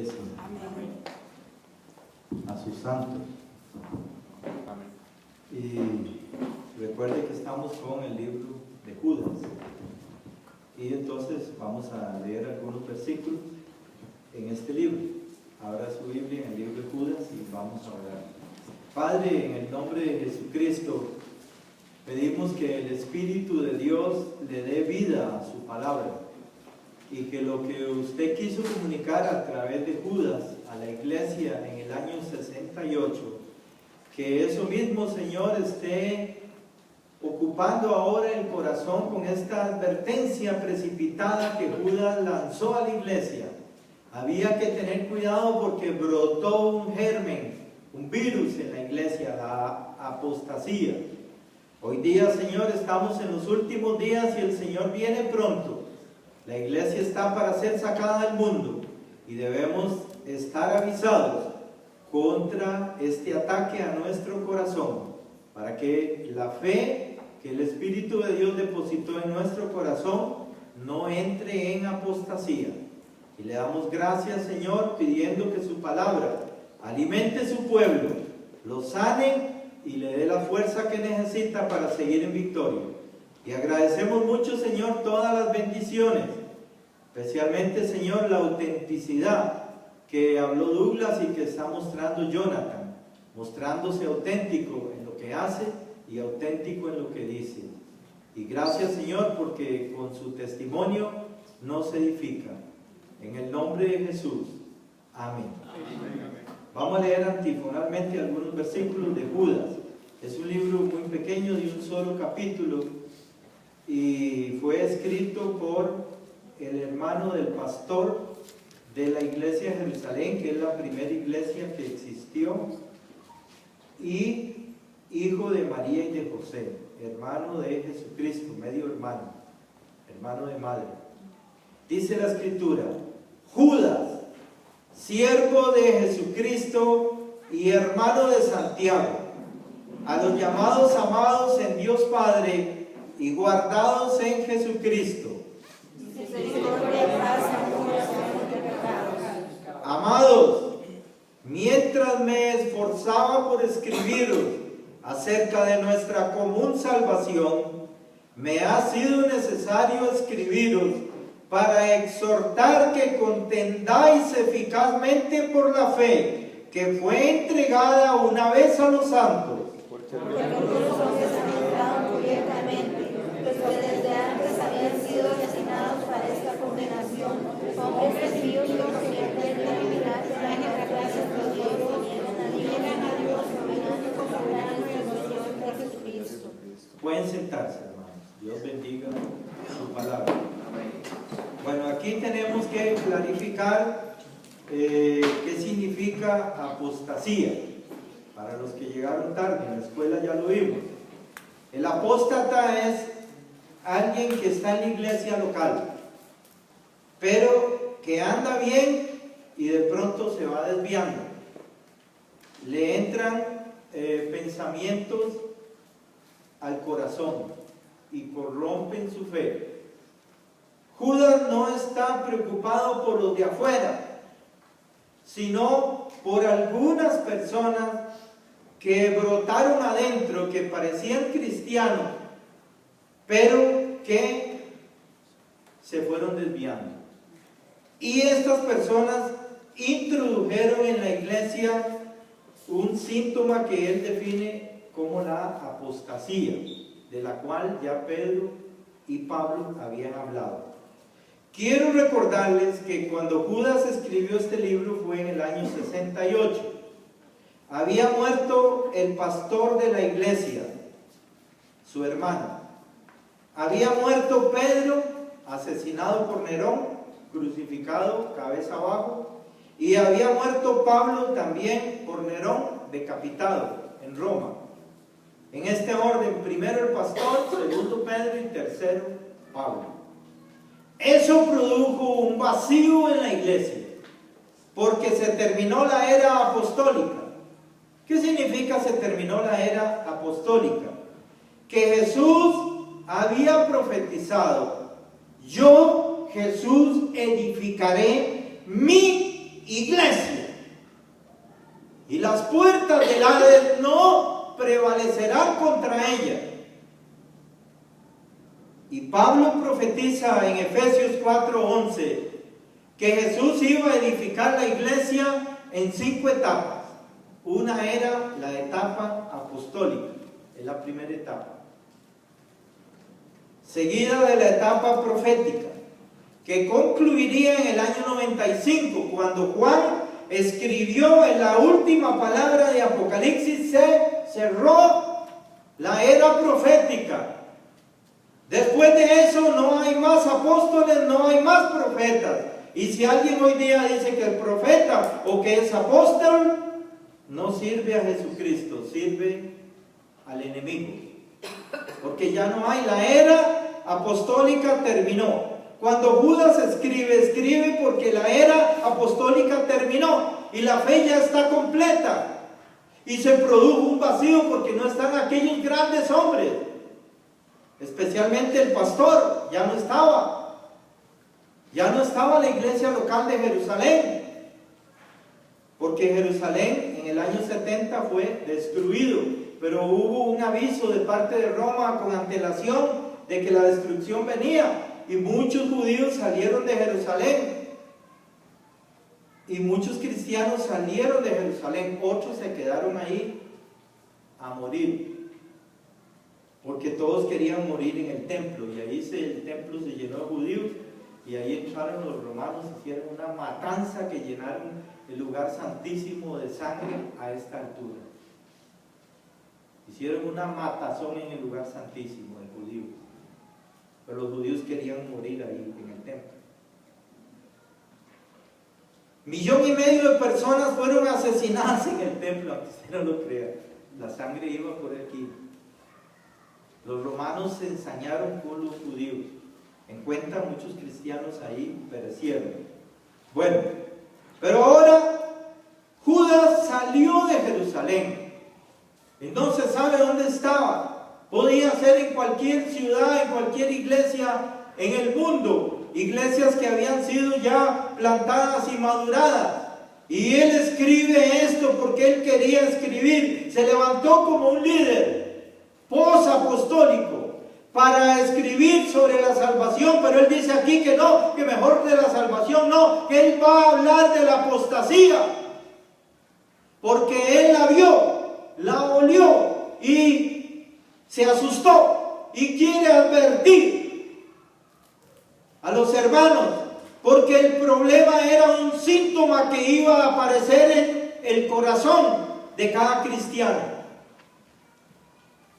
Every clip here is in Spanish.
iglesia, a sus santos. Y recuerde que estamos con el libro de Judas. Y entonces vamos a leer algunos versículos en este libro. Abra su Biblia en el libro de Judas y vamos a orar. Padre, en el nombre de Jesucristo, pedimos que el Espíritu de Dios le dé vida a su palabra y que lo que usted quiso comunicar a través de Judas a la iglesia en el año 68, que eso mismo, Señor, esté ocupando ahora el corazón con esta advertencia precipitada que Judas lanzó a la iglesia. Había que tener cuidado porque brotó un germen, un virus en la iglesia, la apostasía. Hoy día, Señor, estamos en los últimos días y el Señor viene pronto. La iglesia está para ser sacada del mundo y debemos estar avisados contra este ataque a nuestro corazón, para que la fe que el Espíritu de Dios depositó en nuestro corazón no entre en apostasía. Y le damos gracias, Señor, pidiendo que su palabra alimente su pueblo, lo sane y le dé la fuerza que necesita para seguir en victoria. Y agradecemos mucho, Señor, todas las bendiciones, especialmente, Señor, la autenticidad que habló Douglas y que está mostrando Jonathan, mostrándose auténtico en lo que hace y auténtico en lo que dice. Y gracias, Señor, porque con su testimonio no se edifica. En el nombre de Jesús. Amén. Vamos a leer antifonalmente algunos versículos de Judas. Es un libro muy pequeño de un solo capítulo y fue escrito por el hermano del pastor de la iglesia de Jerusalén, que es la primera iglesia que existió, y hijo de María y de José, hermano de Jesucristo, medio hermano, hermano de madre. Dice la escritura: Judas, siervo de Jesucristo y hermano de Santiago, a los llamados amados en Dios Padre y guardados en Jesucristo. Amados, mientras me esforzaba por escribiros acerca de nuestra común salvación, me ha sido necesario escribiros para exhortar que contendáis eficazmente por la fe que fue entregada una vez a los santos. Porque algunos hombres han entrado cubiertamente, pues desde antes habían sido destinados para esta condenación, hombres desvíos que convierten la divinidad en otra clase de Dios, niegan a Dios, caminando como gran Señor por Jesucristo. Pueden sentarse, hermanos. Dios bendiga su palabra. Bueno, aquí tenemos que clarificar qué significa apostasía. Para los que llegaron tarde, en la escuela ya lo vimos. El apóstata es alguien que está en la iglesia local, pero que anda bien y de pronto se va desviando. Le entran pensamientos al corazón y corrompen su fe. Judas no está preocupado por los de afuera, sino por algunas personas que brotaron adentro, que parecían cristianos, pero que se fueron desviando. Y estas personas introdujeron en la iglesia un síntoma que él define como la apostasía, de la cual ya Pedro y Pablo habían hablado. Quiero recordarles que cuando Judas escribió este libro fue en el año 68. Había muerto el pastor de la iglesia, su hermano. Había muerto Pedro, asesinado por Nerón, crucificado, cabeza abajo. Y había muerto Pablo también por Nerón, decapitado en Roma. En este orden, primero el pastor, segundo Pedro y tercero Pablo. Eso produjo un vacío en la iglesia, porque se terminó la era apostólica. ¿Qué significa se terminó la era apostólica? Que Jesús había profetizado: yo, Jesús, edificaré mi iglesia. Y las puertas del Hades no prevalecerán contra ella. Y Pablo profetiza en Efesios 4:11 que Jesús iba a edificar la iglesia en 5 etapas. Una era la etapa apostólica, es la primera etapa. Seguida de la etapa profética, que concluiría en el año 95, cuando Juan escribió en la última palabra de Apocalipsis, se cerró la era profética. Después de eso no hay más apóstoles, no hay más profetas. Y si alguien hoy día dice que es profeta o que es apóstol, no sirve a Jesucristo, sirve al enemigo. Porque ya no hay, la era apostólica terminó. Cuando Judas escribe porque la era apostólica terminó y la fe ya está completa. Y se produjo un vacío porque no están aquellos grandes hombres. Especialmente el pastor, ya no estaba. Ya no estaba la iglesia local de Jerusalén. Porque Jerusalén en el año 70 fue destruido. Pero hubo un aviso de parte de Roma con antelación de que la destrucción venía. Y muchos judíos salieron de Jerusalén. Y muchos cristianos salieron de Jerusalén. Otros se quedaron ahí a morir. Porque todos querían morir en el templo. Y ahí el templo se llenó de judíos. Y ahí entraron los romanos, hicieron una matanza que llenaron el lugar santísimo de sangre a esta altura. Hicieron una matazón en el lugar santísimo de judíos. Pero los judíos querían morir ahí en el templo. 1,5 millones de personas fueron asesinadas en el templo, aunque usted no lo crea. La sangre iba por aquí. Los romanos se ensañaron con los judíos. En cuenta, muchos cristianos ahí perecieron. Bueno, pero ahora Judas salió de Jerusalén. Entonces, ¿sabe dónde estaba? Podía ser en cualquier ciudad, en cualquier iglesia en el mundo. Iglesias que habían sido ya plantadas y maduradas. Y él escribe esto porque él quería escribir. Se levantó como un líder posapostólico para escribir sobre la salvación, pero él dice aquí que no, que mejor de la salvación no, que él va a hablar de la apostasía, porque él la vio, la olió y se asustó y quiere advertir a los hermanos, porque el problema era un síntoma que iba a aparecer en el corazón de cada cristiano,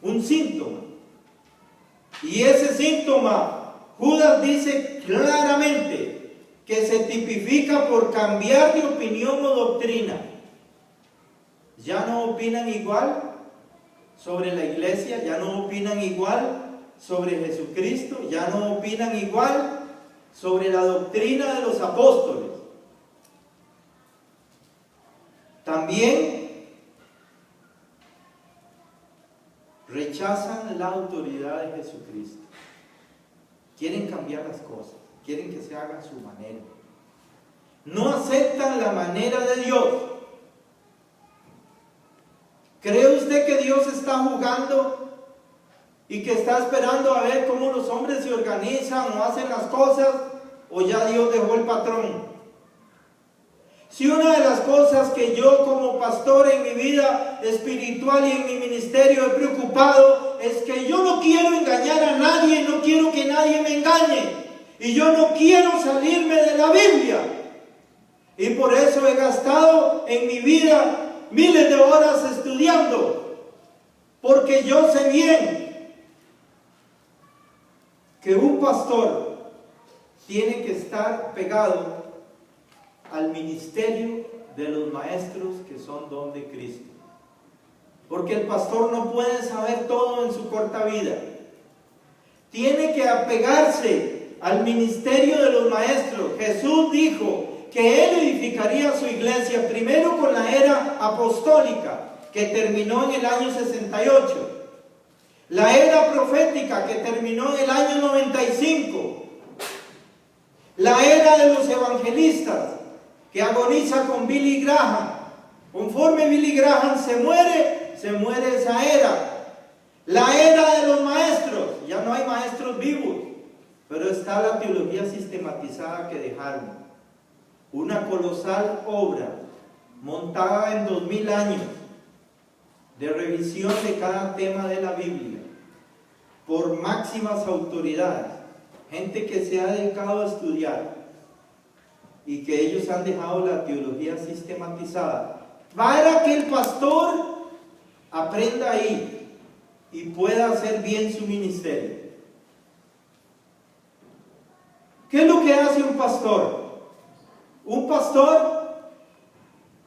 un síntoma. Y ese síntoma, Judas dice claramente que se tipifica por cambiar de opinión o doctrina. Ya no opinan igual sobre la iglesia, ya no opinan igual sobre Jesucristo, ya no opinan igual sobre la doctrina de los apóstoles. También rechazan la autoridad de Jesucristo. Quieren cambiar las cosas, quieren que se haga a su manera. No aceptan la manera de Dios. ¿Cree usted que Dios está jugando y que está esperando a ver cómo los hombres se organizan o hacen las cosas, o ya Dios dejó el patrón? Si una de las cosas que yo como pastor en mi vida espiritual y en mi ministerio he preocupado es que yo no quiero engañar a nadie, no quiero que nadie me engañe, y yo no quiero salirme de la Biblia, y por eso he gastado en mi vida miles de horas estudiando, porque yo sé bien que un pastor tiene que estar pegado al ministerio de los maestros que son don de Cristo. Porque el pastor no puede saber todo en su corta vida. Tiene que apegarse al ministerio de los maestros. Jesús dijo que Él edificaría su iglesia primero con la era apostólica, que terminó en el año 68. La era profética, que terminó en el año 95. La era de los evangelistas, que agoniza con Billy Graham. Conforme Billy Graham se muere esa era. La era de los maestros. Ya no hay maestros vivos, pero está la teología sistematizada que dejaron. Una colosal obra montada en 2000 años de revisión de cada tema de la Biblia por máximas autoridades, gente que se ha dedicado a estudiar y que ellos han dejado la teología sistematizada para que el pastor aprenda ahí y pueda hacer bien su ministerio. ¿Qué es lo que hace un pastor? Un pastor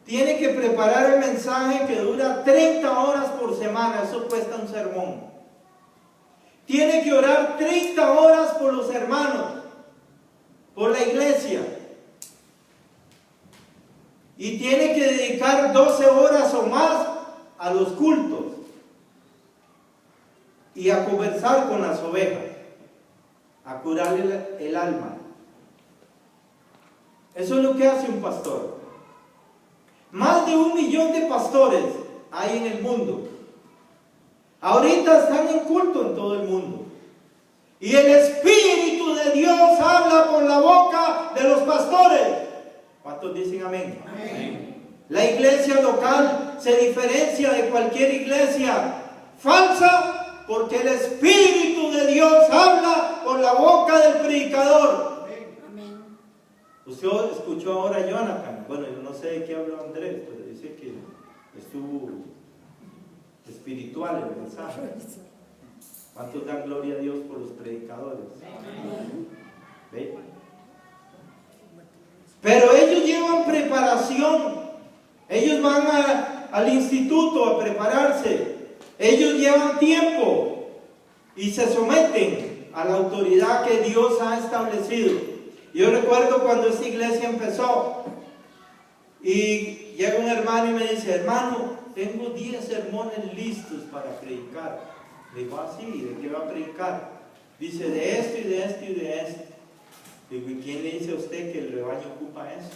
tiene que preparar el mensaje que dura 30 horas por semana. Eso cuesta un sermón. Tiene que orar 30 horas por los hermanos, por la iglesia. Y tiene que dedicar 12 horas o más a los cultos y a conversar con las ovejas, a curarle el alma. Eso es lo que hace un pastor. Más de 1 millón de pastores hay en el mundo. Ahorita están en culto en todo el mundo. Y el Espíritu de Dios habla por la boca de los pastores. ¿Cuántos dicen amén? Amén. La iglesia local se diferencia de cualquier iglesia falsa porque el Espíritu de Dios habla por la boca del predicador. Amén. Usted escuchó ahora a Jonathan. Bueno, yo no sé de qué habló Andrés, pero dice que estuvo espiritual el mensaje. ¿Cuántos dan gloria a Dios por los predicadores? ¿Ve? Pero ellos llevan preparación. Ellos van al instituto a prepararse. Ellos llevan tiempo y se someten a la autoridad que Dios ha establecido. Yo recuerdo cuando esta iglesia empezó y llega un hermano y me dice: hermano, tengo 10 sermones listos para predicar. Le digo: ¿ah, sí? ¿De qué va a predicar? Dice: de esto y de esto y de esto. Digo: ¿y quién le dice a usted que el rebaño ocupa eso?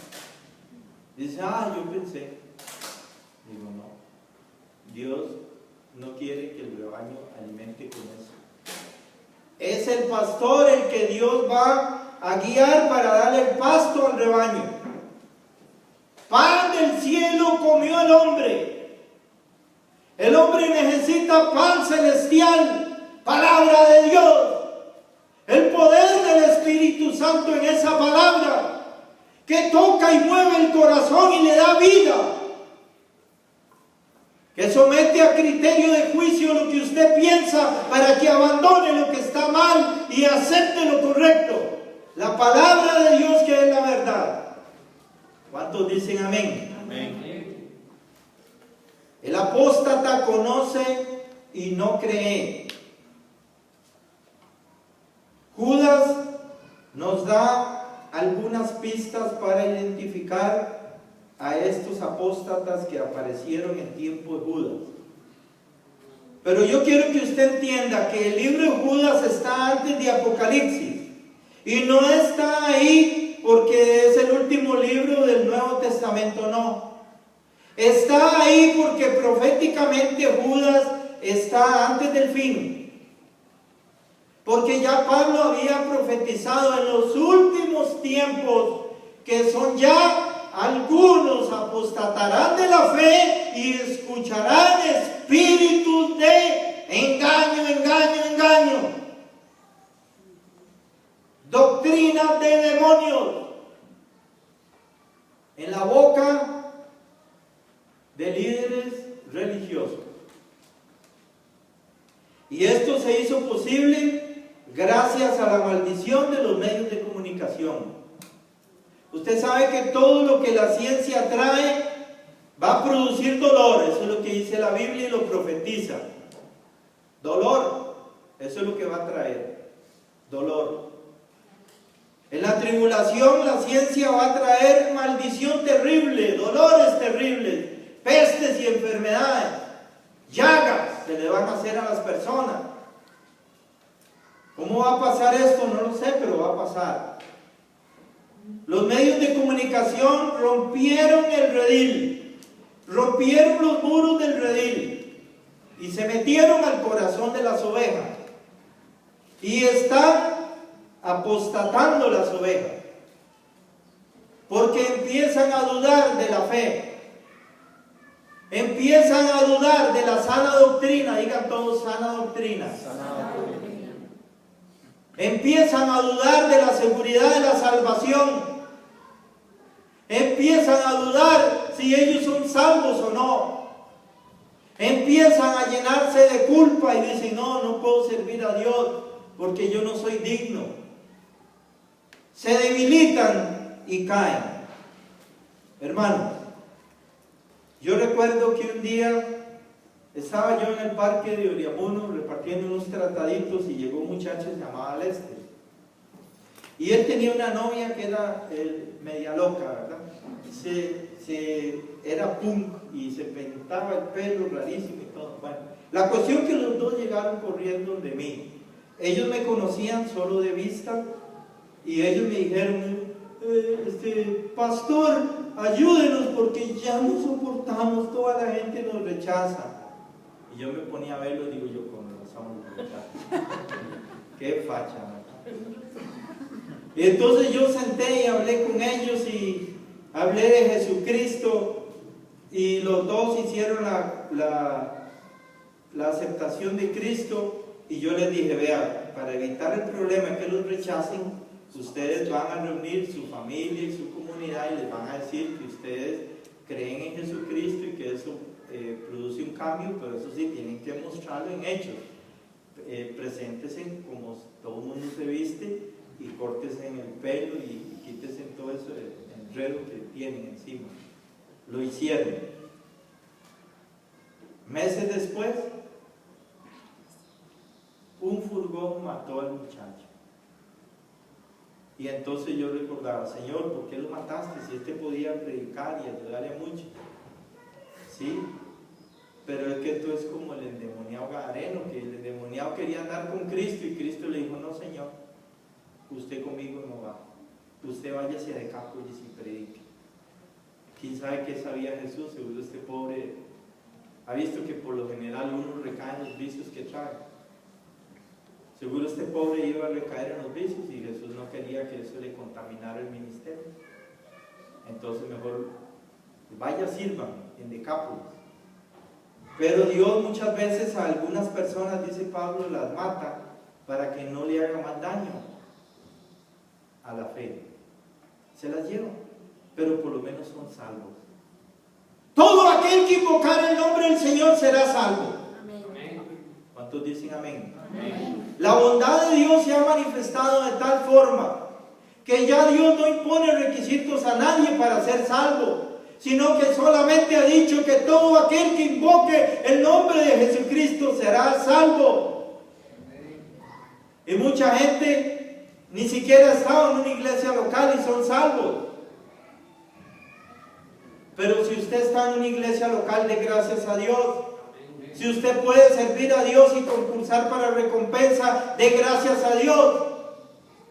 Dice: yo pensé. Digo: no, Dios no quiere que el rebaño alimente con eso. Es el pastor el que Dios va a guiar para darle el pasto al rebaño. Pan del cielo comió el hombre. El hombre necesita pan celestial, palabra de Dios, el poder del Espíritu Santo en esa palabra que toca y mueve el corazón y le da vida, que somete a criterio de juicio lo que usted piensa para que abandone lo que está mal y acepte lo correcto, la palabra de Dios que es la verdad. ¿Cuántos dicen amén? Amén. El apóstata conoce y no cree. Judas nos da algunas pistas para identificar a estos apóstatas que aparecieron en tiempo de Judas. Pero yo quiero que usted entienda que el libro de Judas está antes de Apocalipsis y no está ahí porque es el último libro del Nuevo Testamento, no. Está ahí porque proféticamente Judas está antes del fin. Porque ya Pablo había profetizado en los últimos tiempos que son ya algunos apostatarán de la fe y escucharán espíritus de engaño, doctrinas de demonios en la boca de líderes religiosos. Y esto se hizo posible gracias a la maldición de los medios de comunicación. Usted sabe que todo lo que la ciencia trae va a producir dolor. Eso es lo que dice la Biblia y lo profetiza. Dolor, eso es lo que va a traer. Dolor. En la tribulación la ciencia va a traer maldición terrible, dolores terribles, pestes y enfermedades, llagas se le van a hacer a las personas. ¿Cómo va a pasar esto? No lo sé, pero va a pasar. Los medios de comunicación rompieron el redil, rompieron los muros del redil y se metieron al corazón de las ovejas y están apostatando las ovejas porque empiezan a dudar de la fe, empiezan a dudar de la sana doctrina. Digan todos: sana doctrina. Empiezan a dudar de la seguridad de la salvación. Empiezan a dudar si ellos son salvos o no. Empiezan a llenarse de culpa y dicen: no puedo servir a Dios porque yo no soy digno. Se debilitan y caen. Hermanos, yo recuerdo que un día estaba yo en el parque de Oriamuno repartiendo unos trataditos y llegó un muchacho llamado Lester. Y él tenía una novia que era media loca, ¿verdad? Era punk y se pintaba el pelo rarísimo y todo. Bueno, la cuestión que los dos llegaron corriendo de mí. Ellos me conocían solo de vista y ellos me dijeron: pastor, ayúdenos porque ya no soportamos, toda la gente nos rechaza. Y yo me ponía a verlo y digo yo: con razón nos rechazan. Qué facha, ¿no? Y entonces yo senté y hablé con ellos y hablé de Jesucristo y los dos hicieron la aceptación de Cristo. Y yo les dije: vea, para evitar el problema que los rechacen, ustedes van a reunir su familia y su comunidad y les van a decir que ustedes creen en Jesucristo y que eso produce un cambio, pero eso sí, tienen que mostrarlo en hechos. Preséntense como todo el mundo se viste y córtense en el pelo y quítense todo eso enredo que tienen encima. Lo hicieron. Meses después, un furgón mató al muchacho. Y entonces yo recordaba: Señor, ¿por qué lo mataste? Si este podía predicar y ayudarle a muchos. Sí, pero es que esto es como el endemoniado gadareno, que el endemoniado quería andar con Cristo y Cristo le dijo: no, Señor, usted conmigo no va. Usted vaya hacia Decápolis y predique. ¿Quién sabe qué sabía Jesús? Seguro este pobre ha visto que por lo general uno recae en los vicios que trae. Seguro este pobre iba a recaer en los vicios y Jesús no quería que eso le contaminara el ministerio. Entonces mejor vaya, sirvan en Decápolis. Pero Dios muchas veces a algunas personas, dice Pablo, las mata para que no le haga más daño a la fe. Se las lleva, pero por lo menos son salvos. Todo aquel que invocar el nombre del Señor será salvo. Amén. ¿Cuántos dicen amén? Amén. La bondad de Dios se ha manifestado de tal forma que ya Dios no impone requisitos a nadie para ser salvo, sino que solamente ha dicho que todo aquel que invoque el nombre de Jesucristo será salvo. Y mucha gente ni siquiera ha estado en una iglesia local y son salvos. Pero si usted está en una iglesia local, de gracias a Dios. Si usted puede servir a Dios y concursar para recompensa, de gracias a Dios.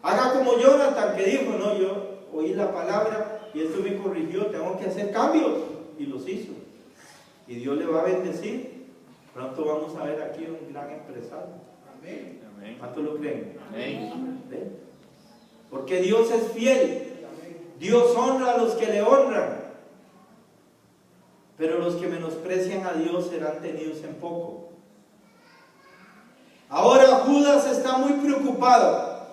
Haga como Jonathan, que dijo: no, yo oí la palabra y esto me corrigió, tengo que hacer cambios. Y los hizo. Y Dios le va a bendecir. Pronto vamos a ver aquí un gran empresario. Amén. ¿Cuántos lo creen? Amén. Porque Dios es fiel. Dios honra a los que le honran. Pero los que menosprecian a Dios serán tenidos en poco. Ahora Judas está muy preocupado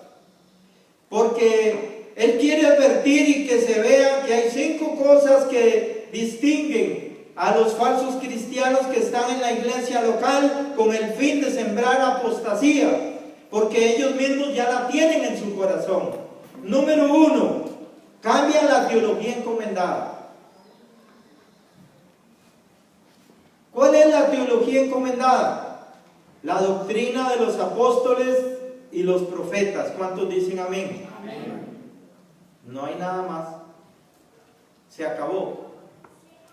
porque él quiere advertir y que se vea que hay 5 cosas que distinguen a los falsos cristianos que están en la iglesia local con el fin de sembrar apostasía, porque ellos mismos ya la tienen en su corazón. Número 1, cambian la teología encomendada. ¿Cuál es la teología encomendada? La doctrina de los apóstoles y los profetas. ¿Cuántos dicen amén? Amén. No hay nada más. Se acabó.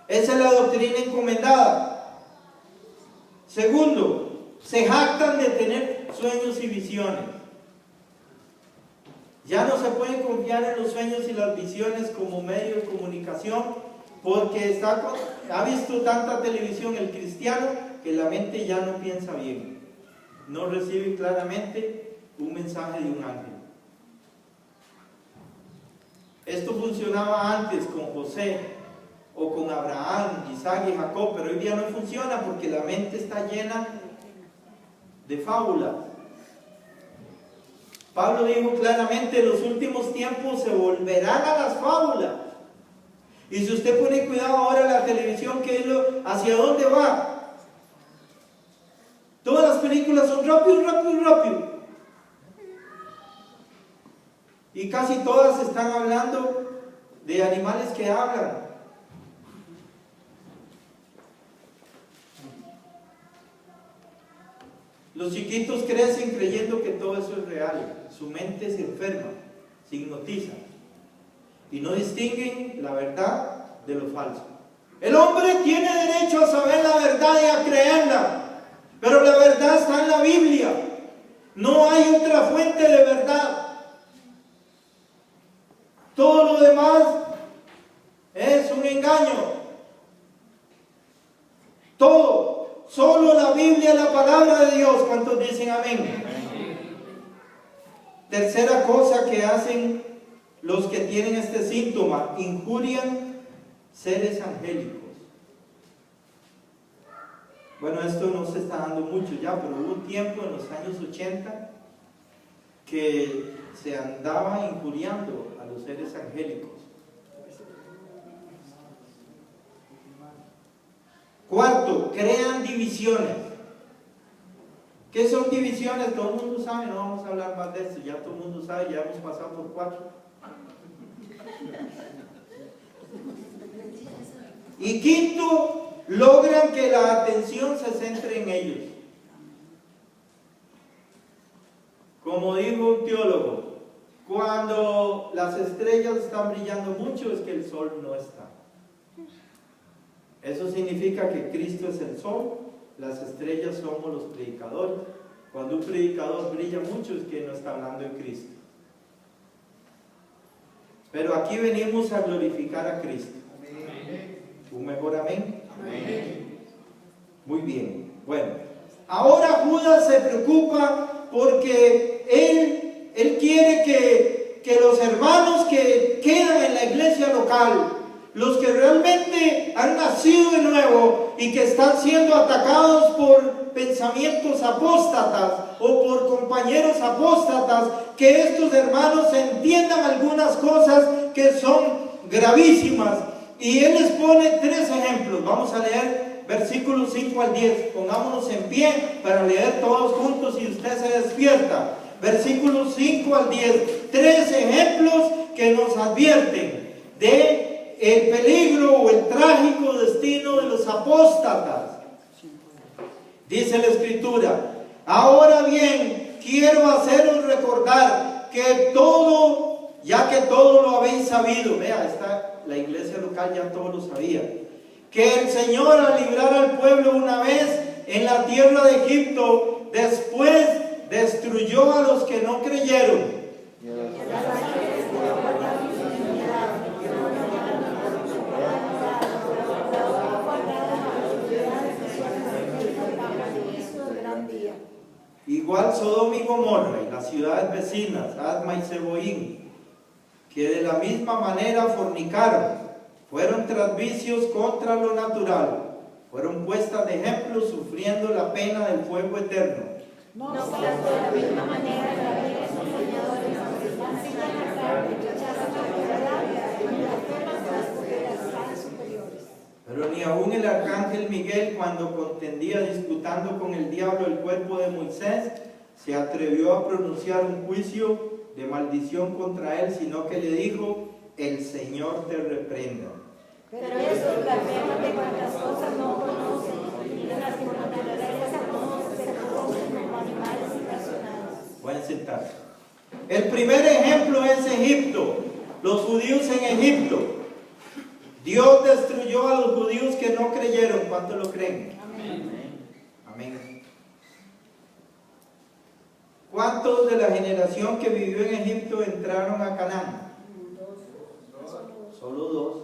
Esa es la doctrina encomendada. Segundo, se jactan de tener sueños y visiones. Ya no se puede confiar en los sueños y las visiones como medio de comunicación, porque ha visto tanta televisión el cristiano que la mente ya no piensa bien, no recibe claramente un mensaje de un ángel. Esto funcionaba antes con José o con Abraham, Isaac y Jacob, pero hoy día no funciona porque la mente está llena de fábulas. Pablo dijo claramente: en los últimos tiempos se volverán a las fábulas. Y si usted pone cuidado ahora en la televisión, ¿hacia dónde va? Todas las películas son rápido, rápido, rápido. Y casi todas están hablando de animales que hablan. Los chiquitos crecen creyendo que todo eso es real. Su mente se enferma, se hipnotiza y no distinguen la verdad de lo falso. El hombre tiene derecho a saber la verdad y a creerla, pero la verdad está en la Biblia. No hay otra fuente de verdad. Todo lo demás es un engaño. Todo, solo la Biblia es la palabra de Dios. ¿Cuántos dicen amén? Tercera cosa que hacen los que tienen este síntoma: injurian seres angélicos. Bueno, esto no se está dando mucho ya, pero hubo un tiempo en los años 80 que se andaba injuriando a los seres angélicos. Cuarto, crean divisiones. ¿Qué son divisiones? Todo el mundo sabe, no vamos a hablar más de esto, ya todo el mundo sabe, ya hemos pasado por 4. Y quinto, logran que la atención se centre en ellos. Como dijo un teólogo, cuando las estrellas están brillando mucho es que el sol no está. Eso significa que Cristo es el sol, las estrellas somos los predicadores. Cuando un predicador brilla mucho es que no está hablando de Cristo. Pero aquí venimos a glorificar a Cristo. Amén. ¿Un mejor amén? Amén. Muy bien. Bueno, ahora Judas se preocupa porque él quiere que los hermanos que quedan en la iglesia local, los que realmente han nacido de nuevo y que están siendo atacados por pensamientos apóstatas o por compañeros apóstatas, que estos hermanos entiendan algunas cosas que son gravísimas. Y él les pone 3 ejemplos. Vamos a leer versículos 5 al 10. Pongámonos en pie para leer todos juntos y usted se despierta. Versículos 5 al 10. 3 ejemplos que nos advierten de el peligro o el trágico destino de los apóstatas. Dice la Escritura: ahora bien, quiero haceros recordar que todo, ya que todo lo habéis sabido, vea, la iglesia local ya todo lo sabía, que el Señor, al librar al pueblo una vez en la tierra de Egipto, después destruyó a los que no creyeron. Igual Sodoma y Gomorra y las ciudades vecinas, Adma y Zeboim, que de la misma manera fornicaron, fueron tras vicios contra lo natural, fueron puestas de ejemplo sufriendo la pena del fuego eterno. No obstante, de la misma manera también son soñadores, enseñan la carne, rechazan la verdad y blasfeman las potestades superiores. Pero ni aun el arcángel Miguel, cuando contendía disputando con el diablo el cuerpo de Moisés, se atrevió a pronunciar un juicio de maldición contra él, sino que le dijo: el Señor te reprenda. Pero estos blasfeman de cuantas cosas no conocen, y de las que por naturaleza no se conocen como animales irracionales. Pueden sentarse. El primer ejemplo es Egipto, los judíos en Egipto. Dios destruyó a los judíos que no creyeron. ¿Cuántos lo creen? Amén. Amén. ¿Cuántos de la generación que vivió en Egipto entraron a Canaán? Solo 2.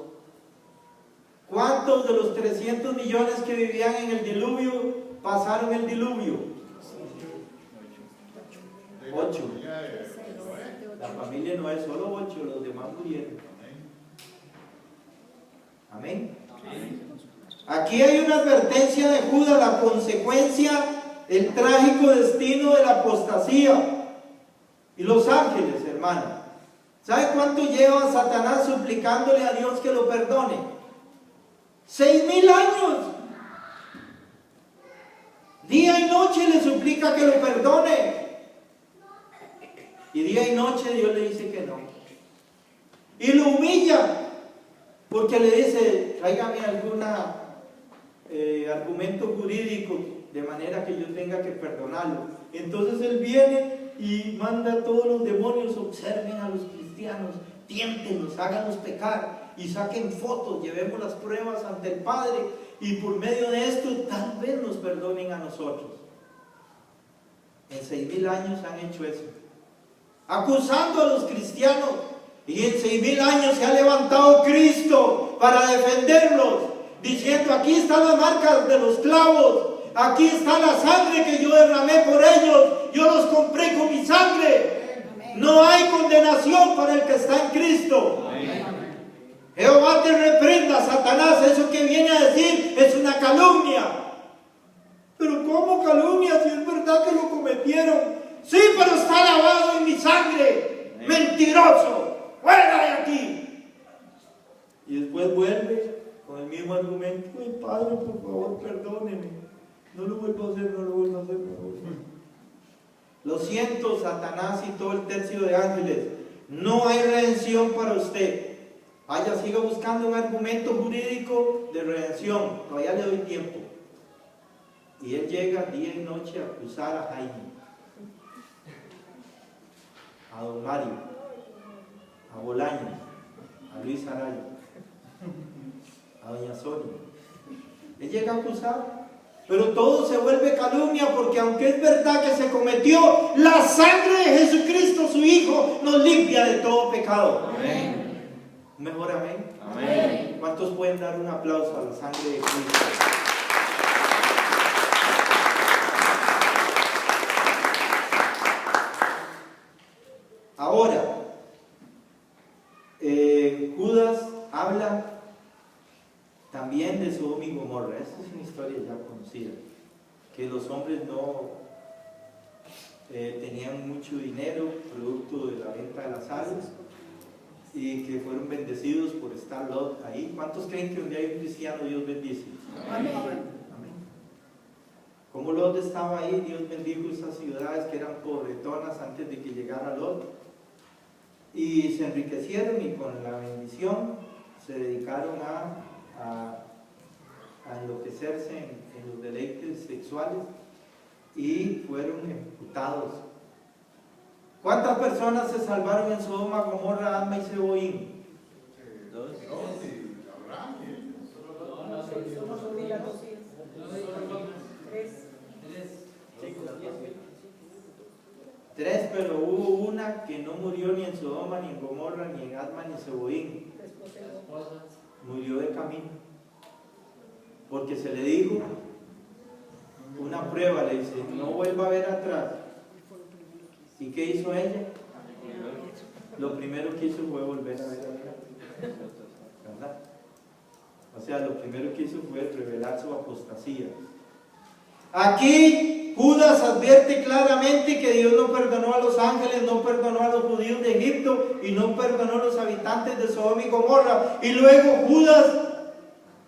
¿Cuántos de los 300 millones que vivían en el diluvio pasaron el diluvio? 8. La familia no es solo 8, los demás murieron. Amén. Aquí hay una advertencia de Judas, la consecuencia, el trágico destino de la apostasía. Y los ángeles, hermano. ¿Sabe cuánto lleva Satanás suplicándole a Dios que lo perdone? 6,000 años. Día y noche le suplica que lo perdone. Y día y noche Dios le dice que no. Y lo humilla. Porque le dice, tráigame algún argumento jurídico de manera que yo tenga que perdonarlo. Entonces él viene y manda a todos los demonios, observen a los cristianos, tiéntenlos, háganlos pecar y saquen fotos, llevemos las pruebas ante el Padre y por medio de esto tal vez nos perdonen a nosotros. En 6,000 años han hecho eso, acusando a los cristianos. Y en 6,000 años se ha levantado Cristo para defenderlos, diciendo, aquí están las marcas de los clavos, aquí está la sangre que yo derramé por ellos, yo los compré con mi sangre. No hay condenación para el que está en Cristo. Jehová te reprenda, Satanás, eso que viene a decir es una calumnia. Pero ¿cómo calumnia si es verdad que lo cometieron? Sí, pero está lavado en mi sangre. Mentiroso. ¡Fuera de aquí! Y después vuelve con el mismo argumento. Ay, Padre, por favor, perdóneme. No lo vuelvo a hacer, no lo vuelvo a hacer, no lo vuelvo a hacer. Lo siento, Satanás y todo el tercio de ángeles. No hay redención para usted. Vaya, siga buscando un argumento jurídico de redención. Todavía le doy tiempo. Y él llega día y noche a acusar a Jaime, a don Mario, a Bolaño, a Luis Araya, a doña Sonia. Él llega a acusar, pero todo se vuelve calumnia, porque aunque es verdad que se cometió, la sangre de Jesucristo, su Hijo, nos limpia de todo pecado. Amén. Mejor amén. Amén. ¿Cuántos pueden dar un aplauso a la sangre de Cristo? Ahora, Judas habla también de Sodoma y Gomorra. Esta es una historia ya conocida, que los hombres no tenían mucho dinero producto de la venta de las aves y que fueron bendecidos por estar Lot ahí. ¿Cuántos creen que donde hay un cristiano Dios bendice? Amén. Amén. Como Lot estaba ahí, Dios bendijo esas ciudades que eran pobretonas antes de que llegara Lot. Y se enriquecieron y con la bendición se dedicaron a enloquecerse en los deleites sexuales y fueron ejecutados. ¿Cuántas personas se salvaron en Sodoma, Gomorra, Adma y Zeboim? 2. 3, pero hubo una que no murió ni en Sodoma, ni en Gomorra, ni en Adma, ni en Zeboim. Murió de camino. Porque se le dijo una prueba, le dice, no vuelva a ver atrás. ¿Y qué hizo ella? Lo primero que hizo fue volver a ver atrás. ¿Verdad? O sea, lo primero que hizo fue revelar su apostasía. Aquí Judas advierte claramente que Dios no perdonó a los ángeles, no perdonó a los judíos de Egipto y no perdonó a los habitantes de Sodoma y Gomorra. Y luego Judas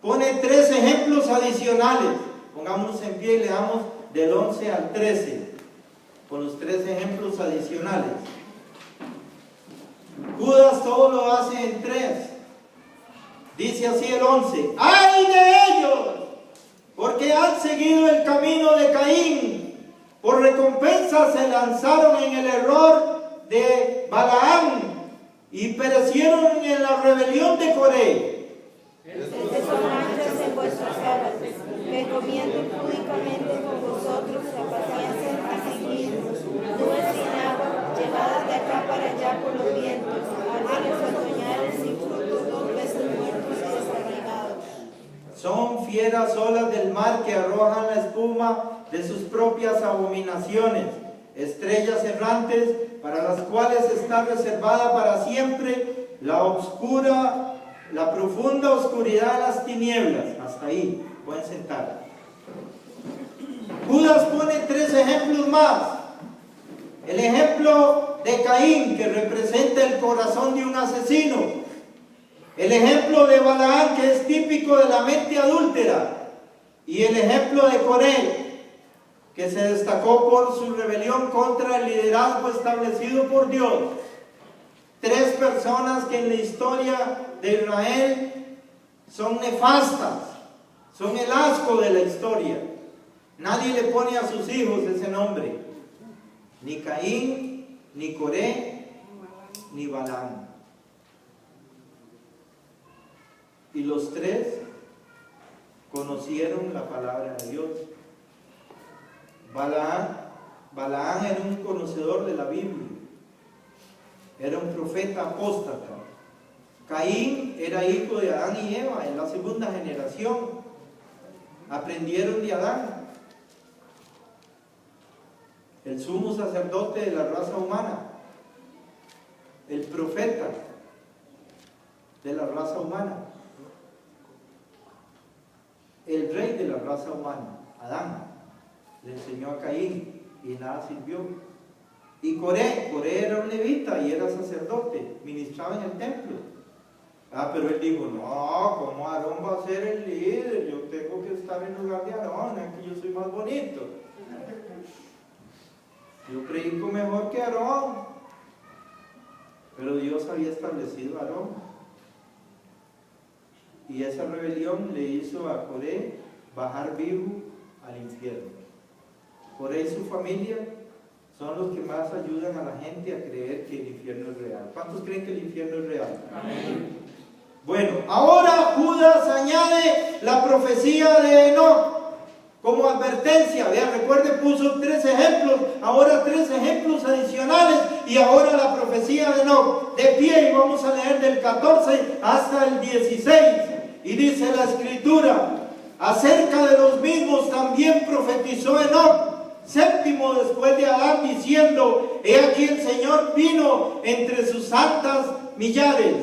pone 3 ejemplos adicionales. Pongámonos en pie y leamos del 11 al 13 con los 3 ejemplos adicionales. Judas todo lo hace en 3. Dice así el 11: ¡ay de ellos! Porque han seguido el camino de Caín, por recompensa se lanzaron en el error de Balaam y perecieron en la rebelión de Coré. Estos son ángeles en vuestras caras, que comiendo públicamente con vosotros se aparecen a sí mismos. Tú Son fieras olas del mar que arrojan la espuma de sus propias abominaciones, estrellas errantes para las cuales está reservada para siempre la profunda oscuridad de las tinieblas. Hasta ahí, pueden sentar. Judas pone 3 ejemplos más. El ejemplo de Caín, que representa el corazón de un asesino. El ejemplo de Balaam, que es típico de la mente adúltera. Y el ejemplo de Coré, que se destacó por su rebelión contra el liderazgo establecido por Dios. 3 personas que en la historia de Israel son nefastas, son el asco de la historia. Nadie le pone a sus hijos ese nombre, ni Caín, ni Coré, ni Balaam. Y los 3 conocieron la palabra de Dios. Balaam era un conocedor de la Biblia, era un profeta apóstata. Caín era hijo de Adán y Eva, en la segunda generación. Aprendieron de Adán. El sumo sacerdote de la raza humana, el profeta de la raza humana, el rey de la raza humana, Adán, le enseñó a Caín y nada sirvió. Y Coré era un levita y era sacerdote, ministraba en el templo. Pero él dijo, no, ¿cómo Aarón va a ser el líder? Yo tengo que estar en lugar de Aarón, es que yo soy más bonito. Yo predico mejor que Aarón. Pero Dios había establecido a Aarón. Y esa rebelión le hizo a Coré bajar vivo al infierno. Coré y su familia son los que más ayudan a la gente a creer que el infierno es real. ¿Cuántos creen que el infierno es real? Amén. Bueno, ahora Judas añade la profecía de Enoc como advertencia. Vean, recuerden, puso 3 ejemplos, ahora 3 ejemplos adicionales y ahora la profecía de Enoc. De pie, y vamos a leer del 14 hasta el 16. Y dice la escritura, acerca de los mismos también profetizó Enoc, 7º después de Adán, diciendo, he aquí el Señor vino entre sus santas millares.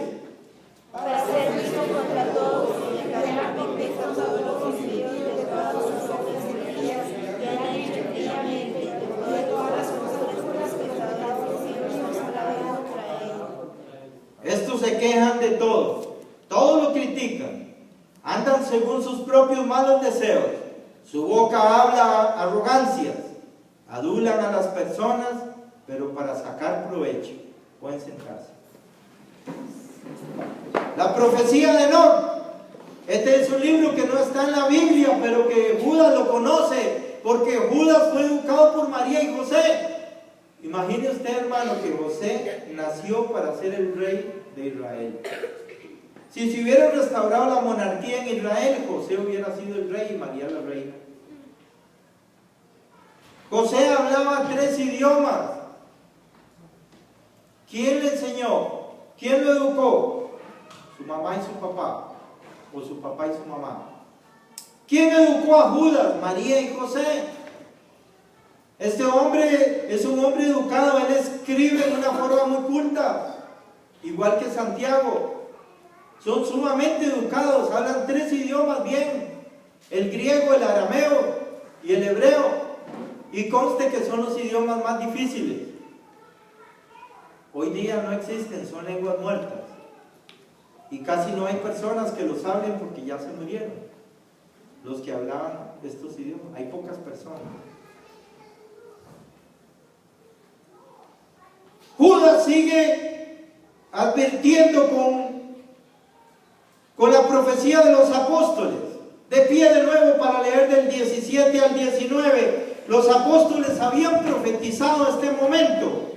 Para ser visto contra todos y verdaderamente contra todos los impíos de todas sus obras impías que han hecho impíamente, de todas las cosas puras que Dios nos ha lavado contra él. Estos se quejan de todo lo critican, andan según sus propios malos deseos, su boca habla arrogancias, adulan a las personas, pero para sacar provecho. Pueden sentarse. La profecía de Enoc. Este es un libro que no está en la Biblia, pero que Judas lo conoce, porque Judas fue educado por María y José. Imagine usted, hermano, que José nació para ser el rey de Israel. Si se hubiera restaurado la monarquía en Israel, José hubiera sido el rey y María la reina. José hablaba 3 idiomas. ¿Quién le enseñó? ¿Quién lo educó? Su mamá y su papá, o su papá y su mamá. ¿Quién educó a Judas? María y José. Este hombre es un hombre educado, él escribe de una forma muy culta, igual que Santiago. Son sumamente educados, hablan 3 idiomas bien, el griego, el arameo y el hebreo, y conste que son los idiomas más difíciles. Hoy día no existen, son lenguas muertas. Y casi no hay personas que los hablen porque ya se murieron. Los que hablaban estos idiomas, hay pocas personas. Judas sigue advirtiendo con la profecía de los apóstoles. De pie de nuevo para leer del 17 al 19. Los apóstoles habían profetizado este momento.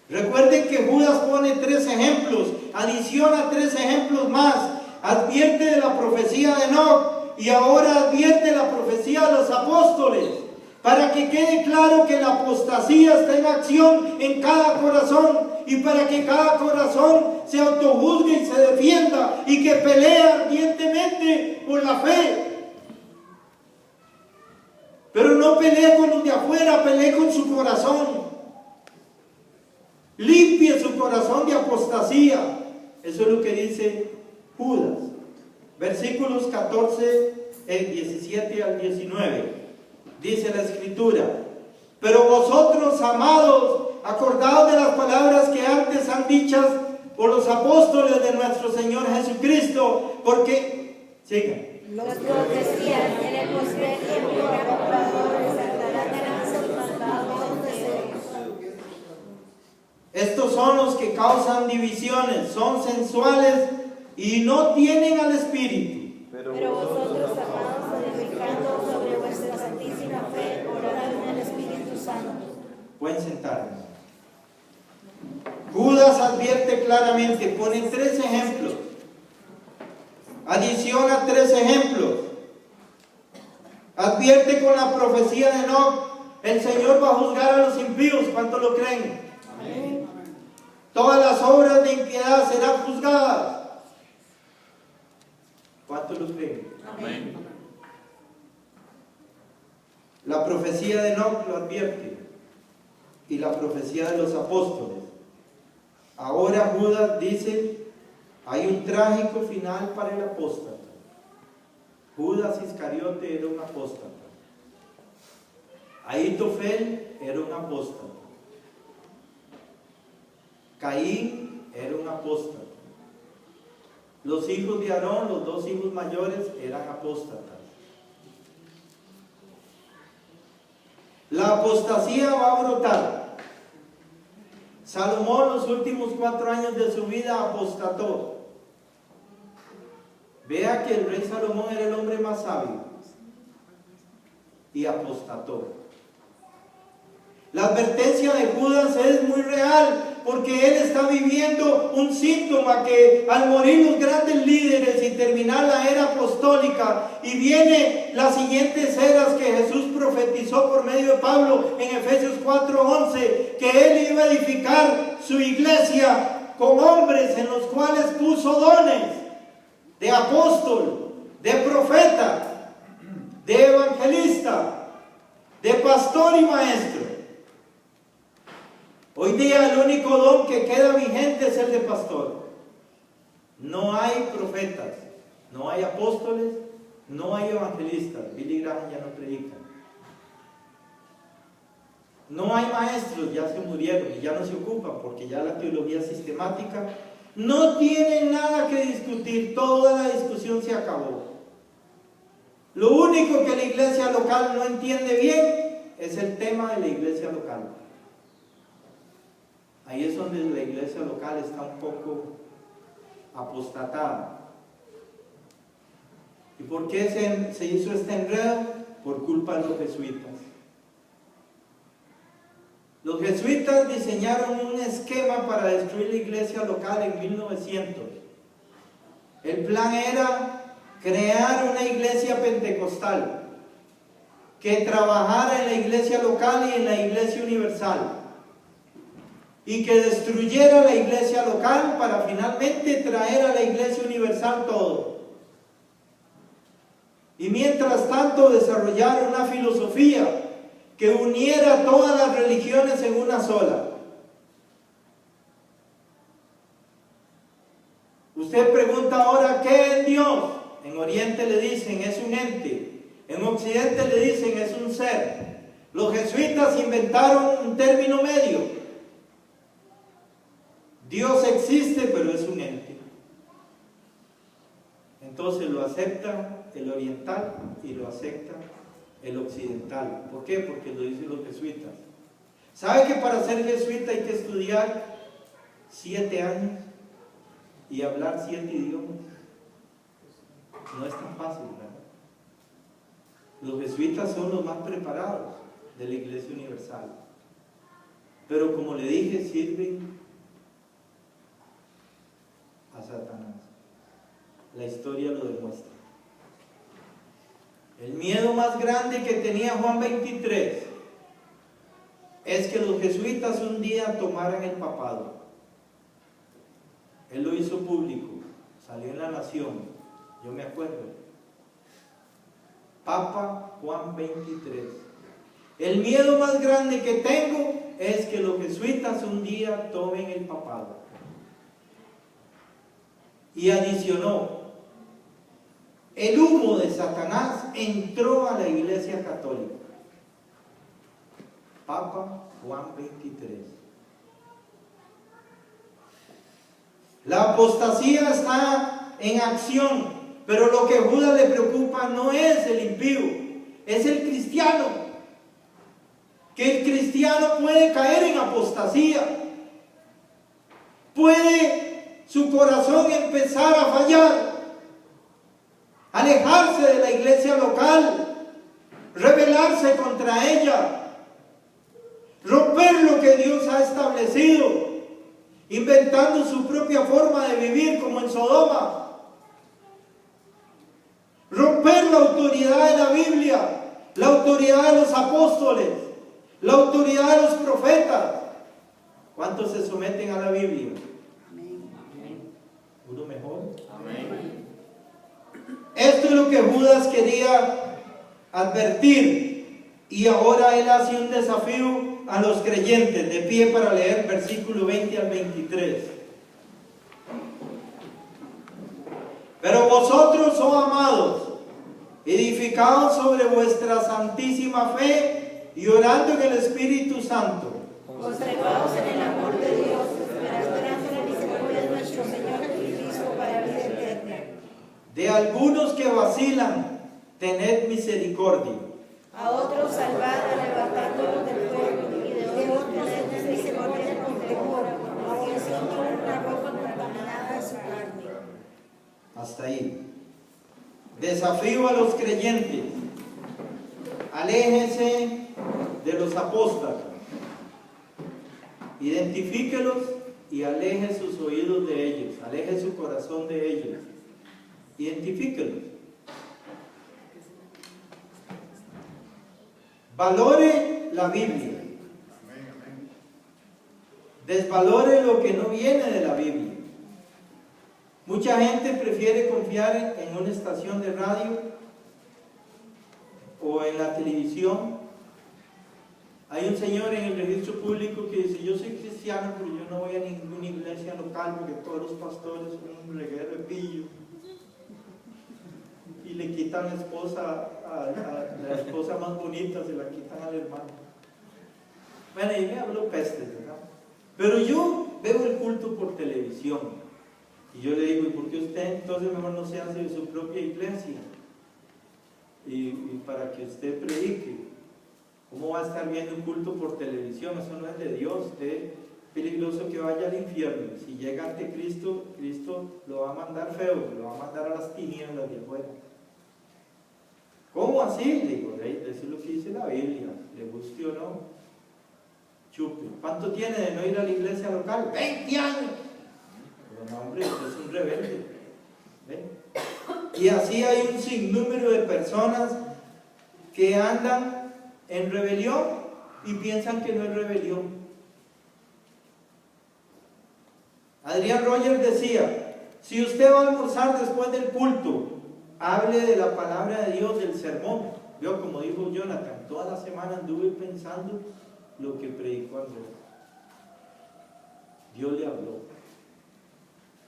Recuerden que Judas pone 3 ejemplos, adiciona 3 ejemplos más, advierte de la profecía de Enoc y ahora advierte la profecía de los apóstoles, para que quede claro que la apostasía está en acción en cada corazón y para que cada corazón se autojuzgue y se defienda y que pelee ardientemente por la fe. Pero no pelee con los de afuera, pelee con su corazón. Limpie su corazón de apostasía. Eso es lo que dice Judas. Versículos 17 al 19. Dice la Escritura: pero vosotros, amados, acordaos de las palabras que antes han dichas por los apóstoles de nuestro Señor Jesucristo, porque, sigan. Los profecías en el postrer tiempo compradores saltarán de sus malvados deseos. Estos son los que causan divisiones, son sensuales y no tienen al Espíritu. Pero vosotros, amados, edificando sobre vuestra santísima fe, orad en el Espíritu Santo. Pueden sentarse. Judas advierte claramente, pone 3 ejemplos. Adiciona 3 ejemplos. Advierte con la profecía de Enoc: el Señor va a juzgar a los impíos. ¿Cuántos lo creen? Amén. Todas las obras de impiedad serán juzgadas. ¿Cuántos lo creen? Amén. La profecía de Enoc lo advierte, y la profecía de los apóstoles. Ahora Judas dice: hay un trágico final para el apóstata. Judas Iscariote era un apóstata. Ahitofel era un apóstata. Caín era un apóstata. Los hijos de Aarón, los 2 hijos mayores, eran apóstatas. La apostasía va a brotar. Salomón, los últimos 4 años de su vida, apostató. Vea que el rey Salomón era el hombre más sabio y apostató. La advertencia de Judas es muy real, porque él está viviendo un síntoma que al morir los grandes líderes y terminar la era apostólica y viene las siguientes eras que Jesús profetizó por medio de Pablo en Efesios 4:11, que él iba a edificar su iglesia con hombres en los cuales puso dones de apóstol, de profeta, de evangelista, de pastor y maestro. Hoy día el único don que queda vigente es el de pastor. No hay profetas, no hay apóstoles, no hay evangelistas. Billy Graham ya no predica. No hay maestros, ya se murieron y ya no se ocupan, porque ya la teología sistemática no tiene nada que discutir. Toda la discusión se acabó. Lo único que la iglesia local no entiende bien es el tema de la iglesia local. Ahí es donde la iglesia local está un poco apostatada. ¿Y por qué se hizo este enredo? Por culpa de los jesuitas. Los jesuitas diseñaron un esquema para destruir la iglesia local en 1900. El plan era crear una iglesia pentecostal que trabajara en la iglesia local y en la iglesia universal, y que destruyera la iglesia local para finalmente traer a la iglesia universal todo. Y mientras tanto desarrollar una filosofía que uniera todas las religiones en una sola. Usted pregunta ahora, ¿qué es Dios? En Oriente le dicen, es un ente. En Occidente le dicen, es un ser. Los jesuitas inventaron un término medio. Dios existe, pero es un ente. Entonces lo acepta el oriental y lo acepta el occidental. ¿Por qué? Porque lo dicen los jesuitas. ¿Sabe que para ser jesuita hay que estudiar 7 años y hablar 7 idiomas? No es tan fácil, ¿verdad? Los jesuitas son los más preparados de la Iglesia Universal. Pero como le dije, sirven a Satanás. La historia lo demuestra. El miedo más grande que tenía Juan 23 es que los jesuitas un día tomaran el papado. Él lo hizo público, salió en La Nación, yo me acuerdo. Papa Juan 23. El miedo más grande que tengo es que los jesuitas un día tomen el papado. Y adicionó, el humo de Satanás entró a la Iglesia Católica. Papa Juan 23. La apostasía está en acción, pero lo que a Judas le preocupa no es el impío, es el cristiano. Que el cristiano puede caer en apostasía, puede su corazón empezar a fallar, alejarse de la iglesia local, rebelarse contra ella, romper lo que Dios ha establecido, inventando su propia forma de vivir como en Sodoma, romper la autoridad de la Biblia, la autoridad de los apóstoles, la autoridad de los profetas. ¿Cuántos se someten a la Biblia? ¿Uno mejor? Amén. Esto es lo que Judas quería advertir, y ahora él hace un desafío a los creyentes. De pie para leer versículo 20 al 23. Pero vosotros, oh amados, edificados sobre vuestra santísima fe y orando en el Espíritu Santo, Conservados en el amor de Dios, esperando la misericordia de nuestro Señor Jesucristo para vida eterna. de algunos que vacilan, tened misericordia. A otros salvad, arrebatándolos del fuego, y de otros tened misericordia con temor, aborreciendo una ropa contaminada de su carne. Hasta ahí. Desafío a los creyentes. Aléjese de los apóstatas. Identifíquelos y aleje sus oídos de ellos. Aleje su corazón de ellos. Identifíquelos. Valore la Biblia. Desvalore lo que no viene de la Biblia. Mucha gente prefiere confiar en una estación de radio o en la televisión. Hay un señor en el registro público que dice: yo soy cristiano, pero yo no voy a ninguna iglesia local porque todos los pastores son un reguero de pillo. Y le quitan la esposa a la esposa más bonita, se la quitan al hermano. Bueno, y me habló pestes, ¿verdad? Pero yo veo el culto por televisión. Y yo le digo: ¿y por qué usted entonces mejor no se hace de su propia iglesia? Y para que usted predique. ¿Cómo va a estar viendo un culto por televisión? Eso no es de Dios. Usted es peligroso que vaya al infierno. Si llega ante Cristo, Cristo lo va a mandar feo, lo va a mandar a las tinieblas de afuera. ¿Cómo así? Le digo: eso es lo que dice la Biblia, le guste o no. Chupe. ¿Cuánto tiene de no ir a la iglesia local? 20 años. Pero no, hombre, usted es un rebelde. ¿Ven? Y así hay un sinnúmero de personas que andan en rebelión y piensan que no es rebelión. Adrián Rogers decía: si usted va a almorzar después del culto, hable de la palabra de Dios, del sermón. Yo, como dijo Jonathan, toda la semana anduve pensando lo que predicó Andrés. Dios le habló.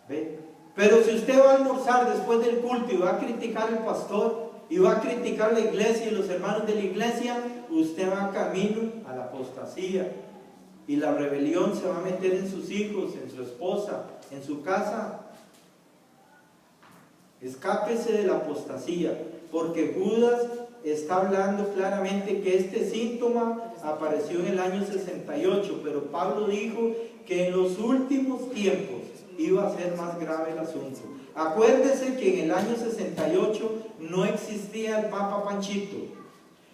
¿Ve? Pero si usted va a almorzar después del culto y va a criticar al pastor y va a criticar la iglesia y los hermanos de la iglesia, usted va camino a la apostasía, y la rebelión se va a meter en sus hijos, en su esposa, en su casa. Escápese de la apostasía, porque Judas está hablando claramente que este síntoma apareció en el año 68, pero Pablo dijo que en los últimos tiempos iba a ser más grave el asunto. Acuérdese que en el año 68 no existía el Papa Panchito,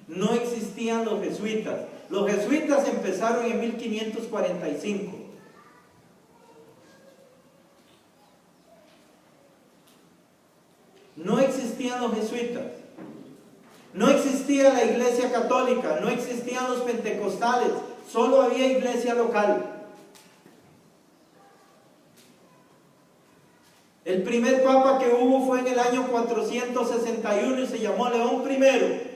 no existían los jesuitas. Los jesuitas empezaron en 1545. No existían los jesuitas, no existía la iglesia católica, no existían los pentecostales, solo había iglesia local. El primer papa que hubo fue en el año 461 y se llamó León I.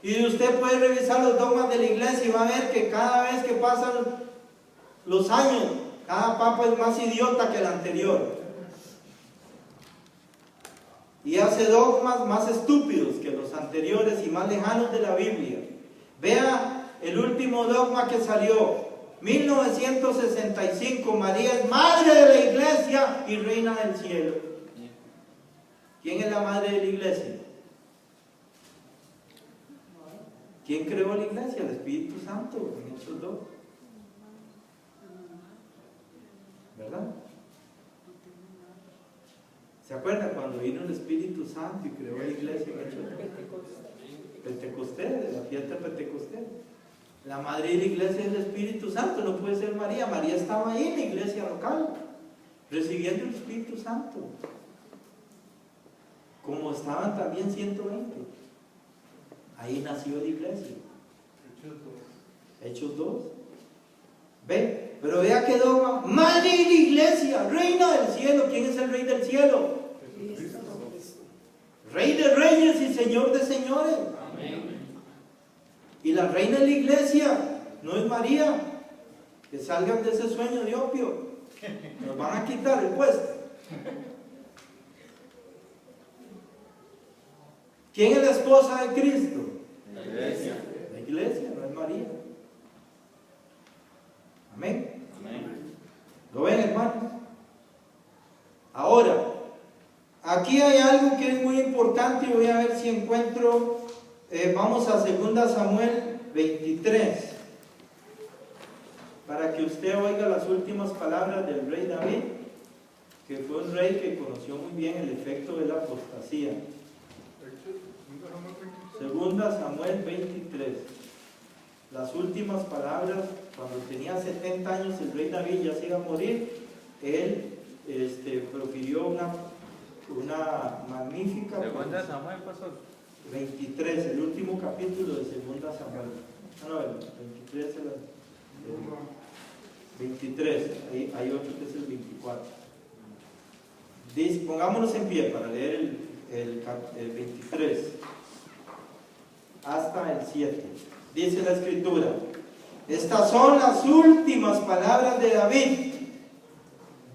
Y usted puede revisar los dogmas de la iglesia y va a ver que cada vez que pasan los años, cada papa es más idiota que el anterior. Y hace dogmas más estúpidos que los anteriores y más lejanos de la Biblia. Vea el último dogma que salió, 1965, María es madre de la iglesia y reina del cielo. ¿Quién es la madre de la iglesia? ¿Quién creó la iglesia? El Espíritu Santo, en Hechos 2. ¿Verdad? ¿Se acuerdan cuando vino el Espíritu Santo y creó la iglesia en Hechos 2? Pentecostés, la fiesta de Pentecostés. La madre de la iglesia es el Espíritu Santo, no puede ser María. María estaba ahí en la iglesia local, recibiendo el Espíritu Santo. Como estaban también 120. Ahí nació la iglesia. Hechos 2. Ve, pero vea que dogma. Madre de la iglesia, reina del cielo. ¿Quién es el rey del cielo? Rey de reyes y señor de señores. Amén. Y la reina de la iglesia no es María. Que salgan de ese sueño de opio. Nos van a quitar el puesto. ¿Quién es la esposa de Cristo? La iglesia. La iglesia, no es María. Amén. Amén. ¿Lo ven, hermanos? Ahora, aquí hay algo que es muy importante y voy a ver si encuentro. Vamos a 2 Samuel 23 para que usted oiga las últimas palabras del rey David, que fue un rey que conoció muy bien el efecto de la apostasía. 2 Samuel 23. Las últimas palabras, cuando tenía 70 años, el rey David ya se iba a morir. Él profirió una magnífica. 2 Samuel, pastor. 23, el último capítulo de 2 Samuel. No, el 23 es el 23, hay otro que es el 24. Dice, pongámonos en pie para leer el 23 hasta el 7. Dice la escritura: estas son las últimas palabras de David.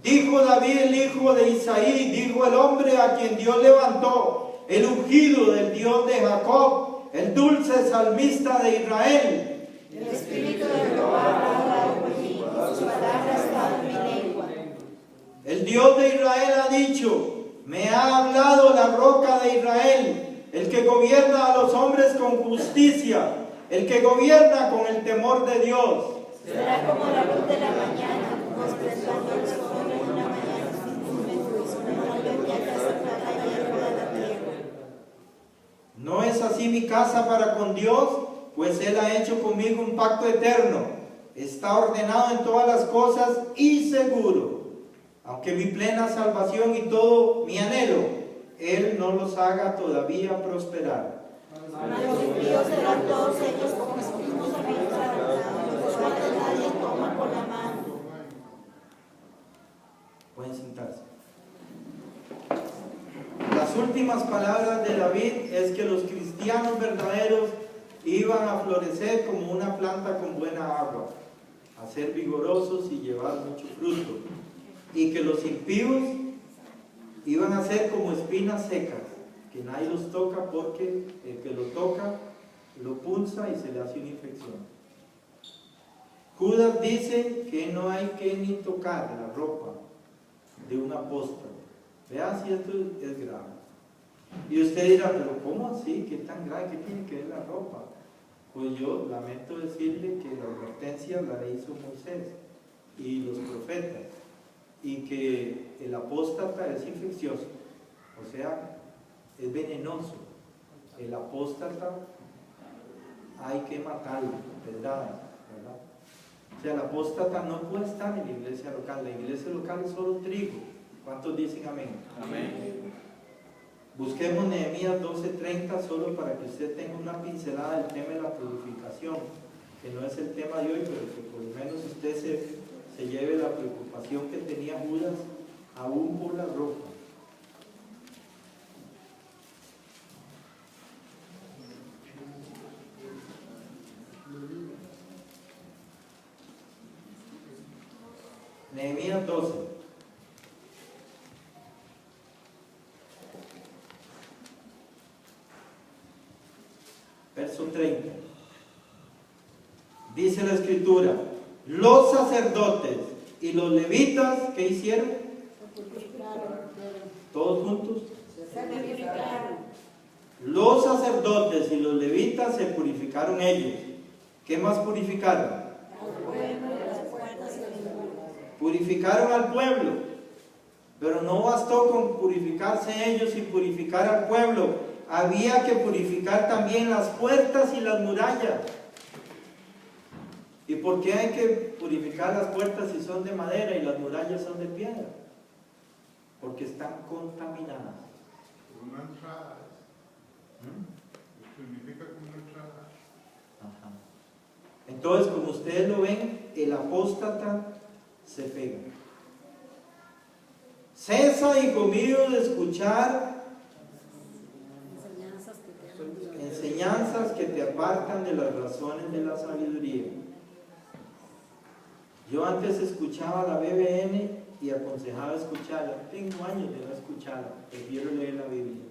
Dijo David, el hijo de Isaí, dijo el hombre a quien Dios levantó, el ungido del Dios de Jacob, el dulce salmista de Israel. El Espíritu de Jehová ha hablado por mí, sus palabras están en mi lengua. El Dios de Israel ha dicho: me ha hablado la roca de Israel, el que gobierna a los hombres con justicia, el que gobierna con el temor de Dios. Será como la luz de la mañana, como esplendor del sol en una mañana sin nubes, una lluvia que saca la hierba de la tierra. ¿No es así mi casa para con Dios? Pues Él ha hecho conmigo un pacto eterno. Está ordenado en todas las cosas y seguro. Aunque mi plena salvación y todo mi anhelo, Él no los haga todavía prosperar. Mas los impíos serán todos ellos como espinos abiertos a los cuales nadie toma por la mano. Pueden sentarse. Las últimas palabras de David es que los cristianos verdaderos iban a florecer como una planta con buena agua, a ser vigorosos y llevar mucho fruto, y que los impíos iban a ser como espinas secas, que nadie los toca porque el que lo toca lo punza y se le hace una infección. Judas dice que no hay que ni tocar la ropa de un apóstol. Vea si esto es grave. Y usted dirá, pero ¿cómo así? ¿Qué tan grave? ¿Qué tiene que ver la ropa? Pues yo lamento decirle que la advertencia la hizo Moisés y los profetas, y que el apóstata es infeccioso, o sea, es venenoso. El apóstata hay que matarlo, ¿verdad? O sea, el apóstata no puede estar en la iglesia local. La iglesia local es solo trigo. ¿Cuántos dicen amén? Amén. Busquemos Nehemías 12:30 solo para que usted tenga una pincelada del tema de la purificación, que no es el tema de hoy, pero que por lo menos usted se lleve la preocupación que tenía Judas aún por la ropa. Nehemías 12. Verso 30. Dice la escritura: los sacerdotes y los levitas, ¿qué hicieron? Todos juntos. Los sacerdotes y los levitas se purificaron ellos. ¿Qué más purificaron? Purificaron al pueblo, pero no bastó con purificarse ellos y purificar al pueblo. Había que purificar también las puertas y las murallas. ¿Y por qué hay que purificar las puertas si son de madera y las murallas son de piedra? Porque están contaminadas. Una entrada. Significa como una entrada. Ajá. Entonces, como ustedes lo ven, el apóstata se pega. Cesa, hijo mío, de escuchar enseñanzas que te apartan de las razones de la sabiduría. Yo antes escuchaba la BBN y aconsejaba escucharla. Tengo años de no escucharla, prefiero leer la Biblia.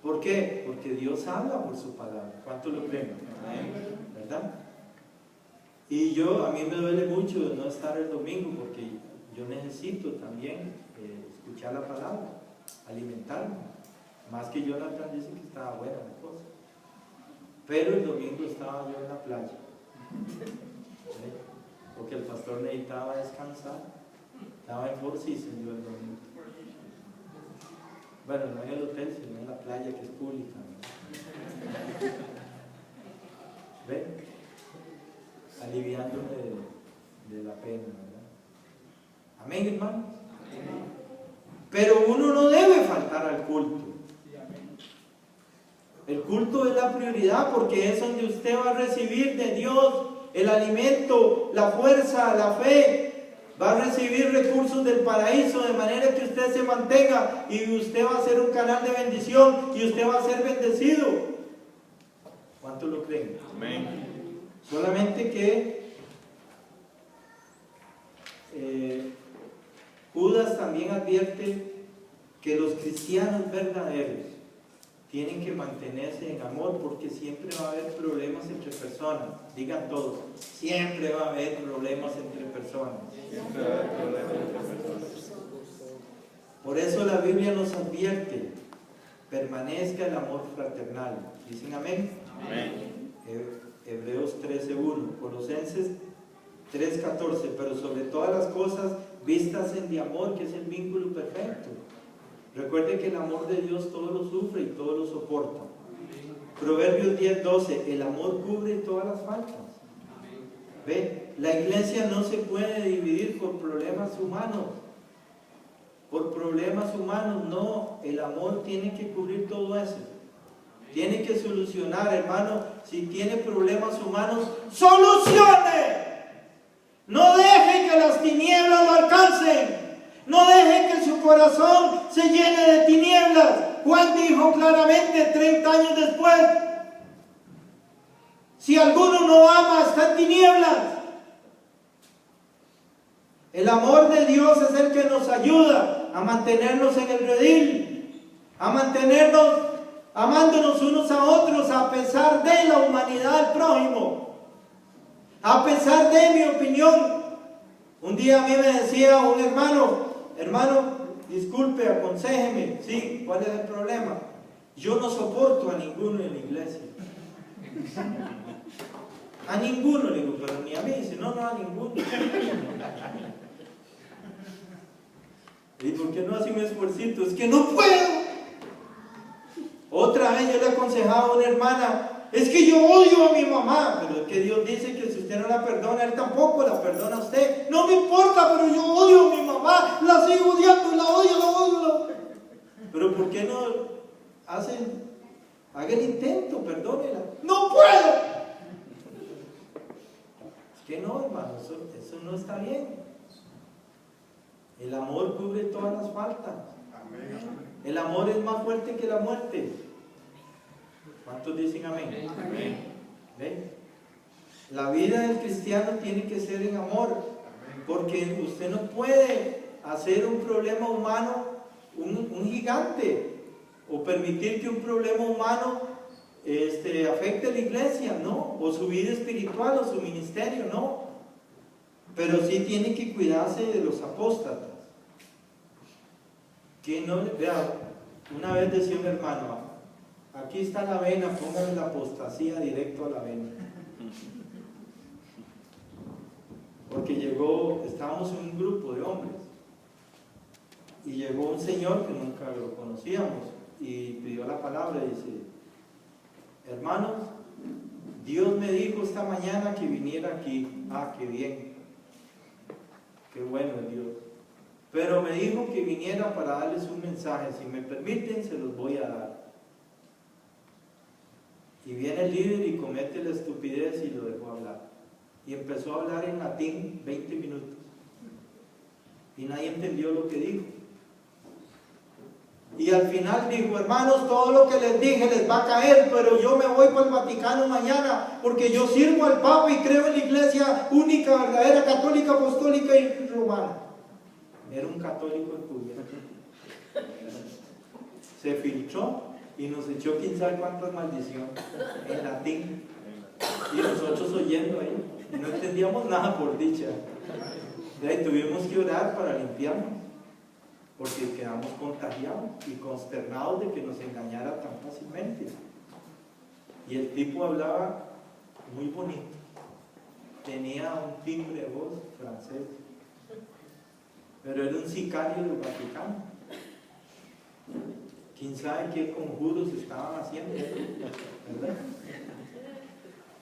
¿Por qué? Porque Dios habla por su palabra. ¿Cuánto lo creen? ¿Verdad? Y a mí me duele mucho no estar el domingo porque yo necesito también escuchar la palabra, alimentarme. Más que Jonathan dice que estaba buena la cosa. Pero el domingo estaba yo en la playa. Porque el pastor necesitaba descansar. Estaba en Four Seasons yo el domingo. Bueno, no en el hotel, sino en la playa que es pública. ¿Ven? Aliviándome de la pena, ¿verdad? Amén, hermanos. Pero uno no debe faltar al culto. El culto es la prioridad porque es donde usted va a recibir de Dios el alimento, la fuerza, la fe. Va a recibir recursos del paraíso de manera que usted se mantenga y usted va a ser un canal de bendición y usted va a ser bendecido. ¿Cuánto lo creen? Amén. Solamente que Judas también advierte que los cristianos verdaderos tienen que mantenerse en amor porque siempre va a haber problemas entre personas. Digan todos, siempre va a haber problemas entre personas. Siempre va a haber problemas entre personas. Por eso la Biblia nos advierte, permanezca el amor fraternal. ¿Dicen amén? Amén. Hebreos 13:1, Colosenses 3:14, pero sobre todas las cosas vístanse de amor, que es el vínculo perfecto. Recuerde que el amor de Dios todo lo sufre y todo lo soporta. Proverbios 10:12, el amor cubre todas las faltas. ¿Ve? La iglesia no se puede dividir por problemas humanos. Por problemas humanos, no. El amor tiene que cubrir todo eso. Tiene que solucionar, hermano. Si tiene problemas humanos, ¡solucione! No deje que las tinieblas lo alcancen. No deje que su corazón se llene de tinieblas. Juan dijo claramente 30 años después: si alguno no ama, está en tinieblas. El amor de Dios es el que nos ayuda a mantenernos en el redil, a mantenernos amándonos unos a otros a pesar de la humanidad del prójimo, a pesar de mi opinión. Un día a mí me decía un hermano, disculpe, aconséjeme. Sí, ¿cuál es el problema? Yo no soporto a ninguno en la iglesia. A ninguno, le digo, pero ni a mí. Dice, no, a ninguno. ¿Y por qué no hace un esfuercito? Es que no puedo. Otra vez yo le aconsejaba a una hermana, es que yo odio a mi mamá, pero es que Dios dice que si usted no la perdona, Él tampoco la perdona a usted. No me importa, pero yo odio a mi mamá, la sigo odiando, la odio. Pero ¿por qué no hacen Haga el intento, perdónela. ¡No puedo! Es que no, hermano, eso no está bien. El amor cubre todas las faltas. El amor es más fuerte que la muerte. ¿Cuántos dicen amén? Amén. ¿Ven? La vida del cristiano tiene que ser en amor, porque usted no puede hacer un problema humano un gigante, o permitir que un problema humano afecte a la iglesia, no, o su vida espiritual, o su ministerio, no. Pero sí tiene que cuidarse de los apóstatas. Que no, vea, una vez decía un hermano, aquí está la vena, póngale la apostasía directo a la vena. Porque estábamos en un grupo de hombres, y llegó un señor que nunca lo conocíamos, y pidió la palabra y dice, hermanos, Dios me dijo esta mañana que viniera aquí. Ah, qué bien, qué bueno es Dios. Pero me dijo que viniera para darles un mensaje, si me permiten se los voy a dar. Y viene el líder y comete la estupidez y lo dejó hablar. Y empezó a hablar en latín 20 minutos. Y nadie entendió lo que dijo. Y al final dijo, hermanos, todo lo que les dije les va a caer, pero yo me voy para el Vaticano mañana, porque yo sirvo al Papa y creo en la iglesia única, verdadera, católica, apostólica y romana. Era un católico encubierto. Se filtró y nos echó quién sabe cuántas maldiciones en latín. Y nosotros oyendo ahí, y no entendíamos nada por dicha. De ahí tuvimos que orar para limpiarnos, porque quedamos contagiados y consternados de que nos engañara tan fácilmente. Y el tipo hablaba muy bonito, tenía un timbre de voz francés, pero era un sicario del Vaticano. Quién sabe qué conjuros estaban haciendo, ¿verdad?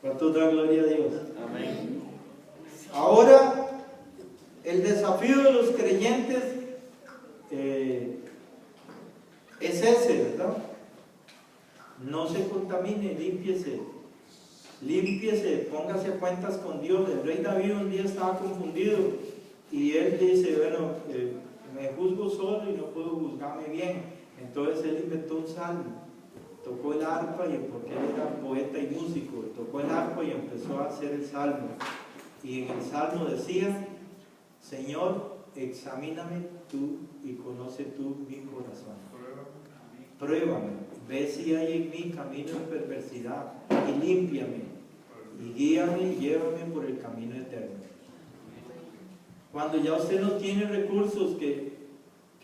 ¿Cuánto da gloria a Dios? Amén. Ahora, el desafío de los creyentes es ese, ¿verdad? No se contamine, límpiese, póngase a cuentas con Dios. El rey David un día estaba confundido y él dice, bueno, me juzgo solo y no puedo juzgarme bien. Entonces él inventó un salmo, tocó el arpa, y porque él era poeta y músico, tocó el arpa y empezó a hacer el salmo. Y en el salmo decía, Señor, examíname tú y conoce tú mi corazón. Pruébame, ve si hay en mí camino de perversidad y límpiame y guíame y llévame por el camino eterno. Cuando ya usted no tiene recursos que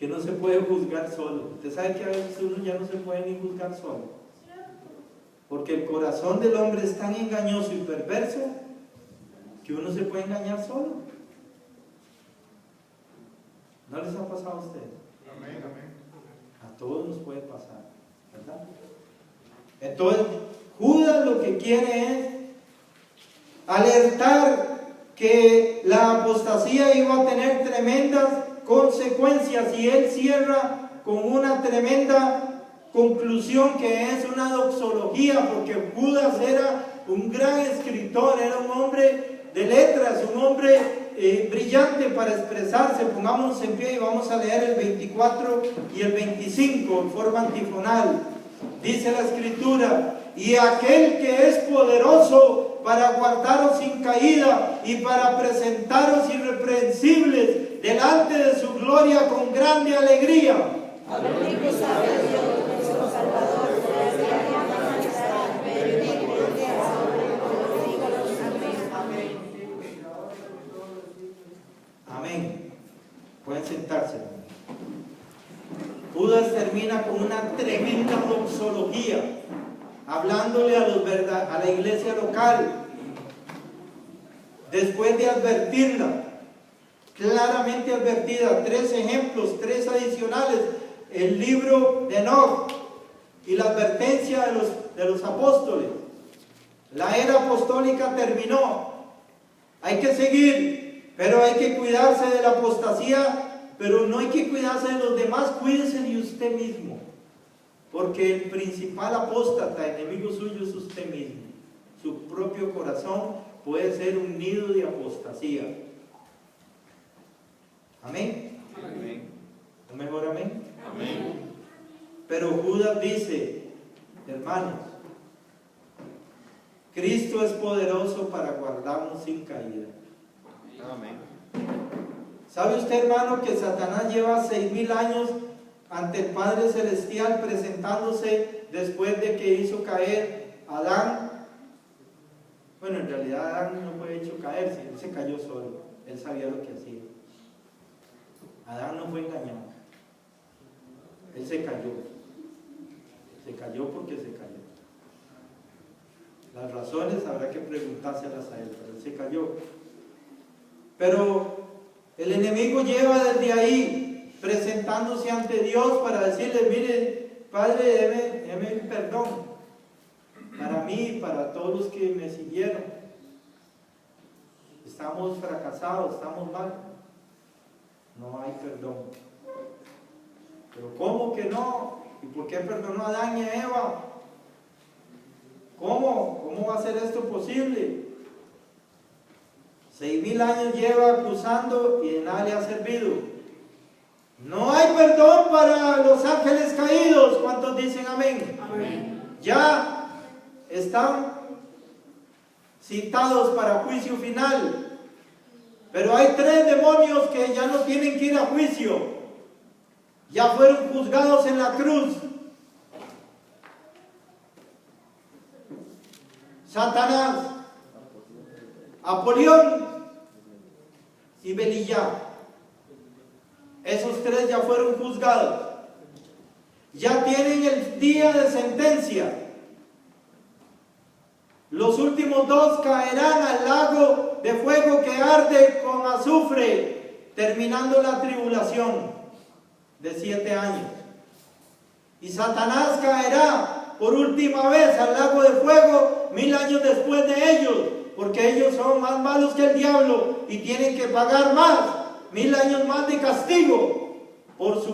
no se puede juzgar solo. Usted sabe que a veces uno ya no se puede ni juzgar solo, porque el corazón del hombre es tan engañoso y perverso que uno se puede engañar solo. ¿No les ha pasado a ustedes? Amén, amén. A todos nos puede pasar, ¿verdad? Entonces, Judas lo que quiere es alertar que la apostasía iba a tener tremendas consecuencias, y él cierra con una tremenda conclusión que es una doxología, porque Judas era un gran escritor, era un hombre de letras, un hombre brillante para expresarse. Pongámonos en pie y vamos a leer el 24 y el 25 en forma antifonal. Dice la escritura, y aquel que es poderoso para guardaros sin caída y para presentaros irreprensibles delante de su gloria con grande alegría. Bendito sea Dios, nuestro Salvador, por la diaria majestad, bendito sea por los siglos. Amén. Amén. Pueden sentarse. Judas termina con una tremenda doxología, hablándole a la iglesia local, después de advertirla, claramente advertida. 3 ejemplos, 3 adicionales: el libro de Enoch y la advertencia de los apóstoles. La era apostólica terminó, hay que seguir, pero hay que cuidarse de la apostasía. Pero no hay que cuidarse de los demás, cuídese de usted mismo. Porque el principal apóstata, enemigo suyo, es usted mismo. Su propio corazón puede ser un nido de apostasía. Amén. Amén. ¿O mejor amén? Amén. Pero Judas dice, hermanos, Cristo es poderoso para guardarnos sin caída. Amén. ¿Sabe usted, hermano, que Satanás lleva 6,000 años ante el Padre Celestial presentándose después de que hizo caer a Adán? Bueno, en realidad Adán no fue hecho caer, él se cayó solo, él sabía lo que hacía. Adán no fue engañado, él se cayó porque se cayó. Las razones habrá que preguntárselas a él, pero él se cayó. Pero el enemigo lleva desde ahí presentándose ante Dios para decirle, mire, Padre, deme perdón para mí y para todos los que me siguieron. Estamos fracasados, estamos mal. No hay perdón. Pero ¿cómo que no? ¿Y por qué perdonó a Adán y a Eva? ¿Cómo va a ser esto posible? 6,000 años lleva acusando y de nada le ha servido. No hay perdón para los ángeles caídos. ¿Cuántos dicen amén? Amén. Ya están citados para juicio final. Pero hay 3 demonios que ya no tienen que ir a juicio. Ya fueron juzgados en la cruz. Satanás, Apolión y Belial. Esos 3 ya fueron juzgados. Ya tienen el día de sentencia. Los últimos 2 caerán al lago de fuego que arde con azufre, terminando la tribulación de 7 años. Y Satanás caerá por última vez al lago de fuego 1000 años después de ellos, porque ellos son más malos que el diablo y tienen que pagar más, 1000 años más de castigo por su